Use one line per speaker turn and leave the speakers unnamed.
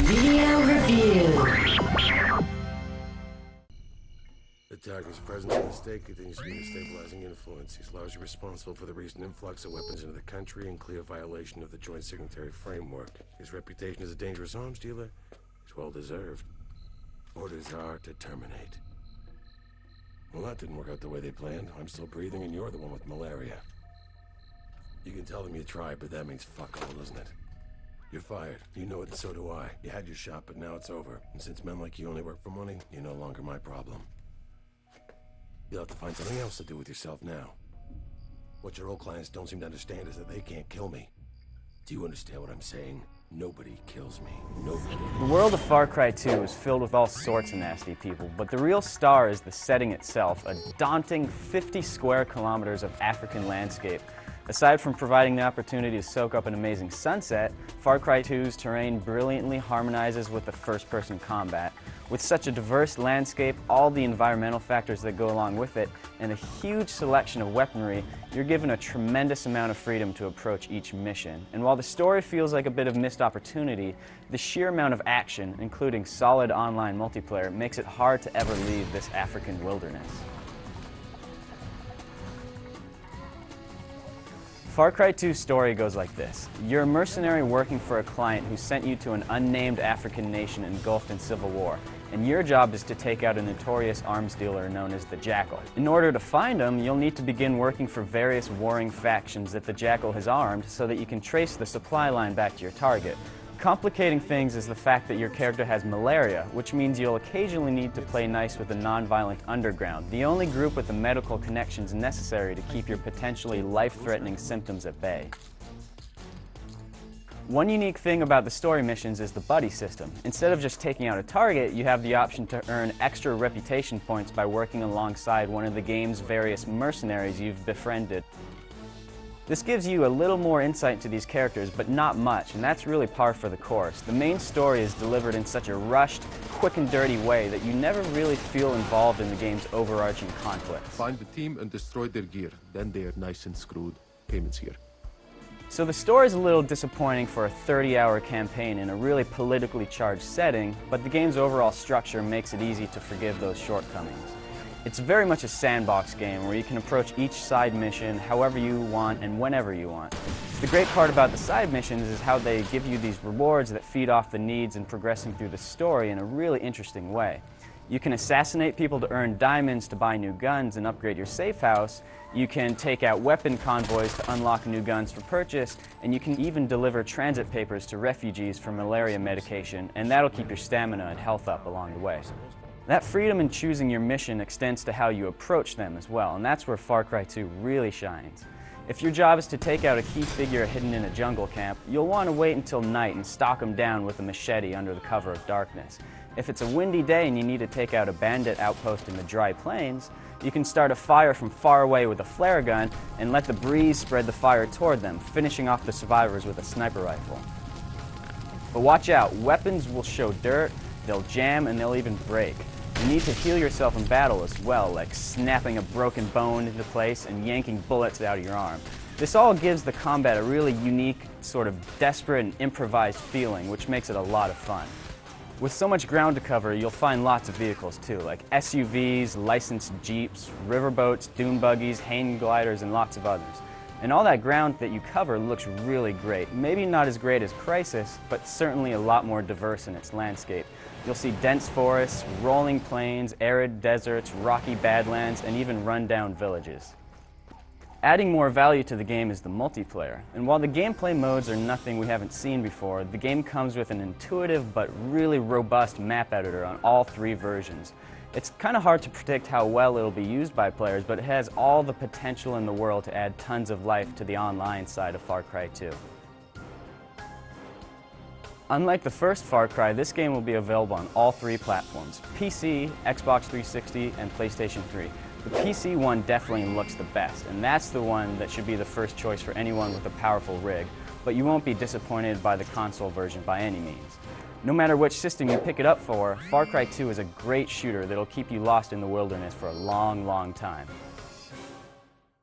Video review.
The target's presence in the state continues to be a stabilizing influence. He's largely responsible for the recent influx of weapons into the country in clear violation of the joint signatory framework. His reputation as a dangerous arms dealer is well deserved. Orders are to terminate. Well, that didn't work out the way they planned. I'm still breathing and you're the one with malaria. You can tell them you tried, but that means fuck all, doesn't it? You're fired. You know it, and so do I. You had your shot, but now it's over. And since men like you only work for money, you're no longer my problem. You'll have to find something else to do with yourself now. What your old clients don't seem to understand is that they can't kill me. Do you understand what I'm saying? Nobody kills me. Nobody.
The world of Far Cry 2 is filled with all sorts of nasty people, but the real star is the setting itself, a daunting 50 square kilometers of African landscape. Aside from providing the opportunity to soak up an amazing sunset, Far Cry 2's terrain brilliantly harmonizes with the first-person combat. With such a diverse landscape, all the environmental factors that go along with it, and a huge selection of weaponry, you're given a tremendous amount of freedom to approach each mission. And while the story feels like a bit of missed opportunity, the sheer amount of action, including solid online multiplayer, makes it hard to ever leave this African wilderness. Far Cry 2's story goes like this. You're a mercenary working for a client who sent you to an unnamed African nation engulfed in civil war, and your job is to take out a notorious arms dealer known as the Jackal. In order to find him, you'll need to begin working for various warring factions that the Jackal has armed so that you can trace the supply line back to your target. Complicating things is the fact that your character has malaria, which means you'll occasionally need to play nice with the non-violent underground, the only group with the medical connections necessary to keep your potentially life-threatening symptoms at bay. One unique thing about the story missions is the buddy system. Instead of just taking out a target, you have the option to earn extra reputation points by working alongside one of the game's various mercenaries you've befriended. This gives you a little more insight to these characters, but not much, and that's really par for the course. The main story is delivered in such a rushed, quick and dirty way that you never really feel involved in the game's overarching conflicts.
Find the team and destroy their gear. Then they are nice and screwed. Payments here.
So the story is a little disappointing for a 30-hour campaign in a really politically charged setting, but the game's overall structure makes it easy to forgive those shortcomings. It's very much a sandbox game where you can approach each side mission however you want and whenever you want. The great part about the side missions is how they give you these rewards that feed off the needs and progressing through the story in a really interesting way. You can assassinate people to earn diamonds to buy new guns and upgrade your safe house. You can take out weapon convoys to unlock new guns for purchase, and you can even deliver transit papers to refugees for malaria medication, and that'll keep your stamina and health up along the way. That freedom in choosing your mission extends to how you approach them as well, and that's where Far Cry 2 really shines. If your job is to take out a key figure hidden in a jungle camp, you'll want to wait until night and stalk him down with a machete under the cover of darkness. If it's a windy day and you need to take out a bandit outpost in the dry plains, you can start a fire from far away with a flare gun and let the breeze spread the fire toward them, finishing off the survivors with a sniper rifle. But watch out, weapons will show dirt, they'll jam, and they'll even break. You need to heal yourself in battle as well, like snapping a broken bone into place and yanking bullets out of your arm. This all gives the combat a really unique, sort of desperate and improvised feeling, which makes it a lot of fun. With so much ground to cover, you'll find lots of vehicles too, like SUVs, licensed Jeeps, riverboats, dune buggies, hang gliders, and lots of others. And all that ground that you cover looks really great. Maybe not as great as Crisis, but certainly a lot more diverse in its landscape. You'll see dense forests, rolling plains, arid deserts, rocky badlands, and even run-down villages. Adding more value to the game is the multiplayer, and while the gameplay modes are nothing we haven't seen before, the game comes with an intuitive but really robust map editor on all three versions. It's kind of hard to predict how well it'll be used by players, but it has all the potential in the world to add tons of life to the online side of Far Cry 2. Unlike the first Far Cry, this game will be available on all three platforms: PC, Xbox 360, and PlayStation 3. The PC one definitely looks the best, and that's the one that should be the first choice for anyone with a powerful rig, but you won't be disappointed by the console version by any means. No matter which system you pick it up for, Far Cry 2 is a great shooter that'll keep you lost in the wilderness for a long, long time.